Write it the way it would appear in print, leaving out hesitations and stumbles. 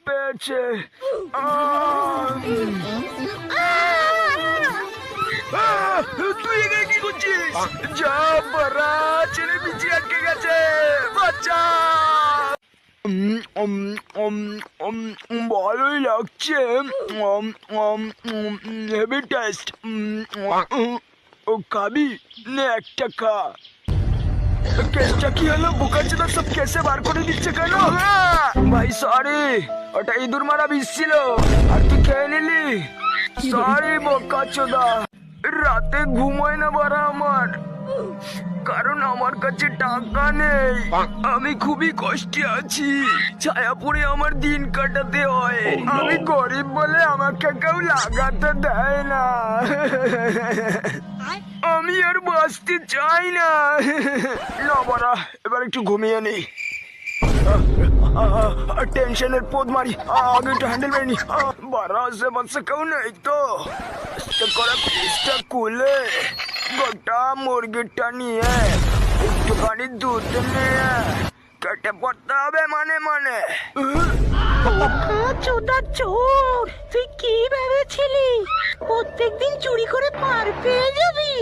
পেয়েছে। তুই এখানে কি করছিস? যা বাড়া, ছেলে পিছিয়ে আটকে গেছে, বাচ্চা। ভালোই লাগছে, হেভি টেস্ট। ও খাবি নে, একটা খা। কেসটা কি হলো? বোকাচোদা সব কেসে বার করে দিচ্ছে কেন? ভাই সরি, ওটা ইঁদুর মারা বিষ ছিল আর তুই খেয়ে নিলি। সরি বোকাচোদা। রাতে ঘুমায় না বারা আমার, কারণ আমার কাছে টাকা নেই। আমি খুবই কষ্টে আছি, ছায়াপুরে আমার দিন কাটাতে হয়। আমি গরিব বলে আমাকে কেউ লাগাতে দেয় না। আমি আর বাঁচতে চাই না। না বাড়া, এবার একটু ঘুমিয়ে নেই। টেনশনের পোদ মারি, আগে একটু হ্যান্ডেল মেরে নি। বাড়া আশেপাশে কেউ নেই তো? করা ফ্রিজটা খুলে গোটা মুরগিটা নিয়ে একটুখানি দুধ নিয়ে কেটে পড়তে হবে মানে মানে। চোদা চোর, তুই কি ভেবেছিলি প্রত্যেকদিন চুরি করে পার পেয়ে যাবি?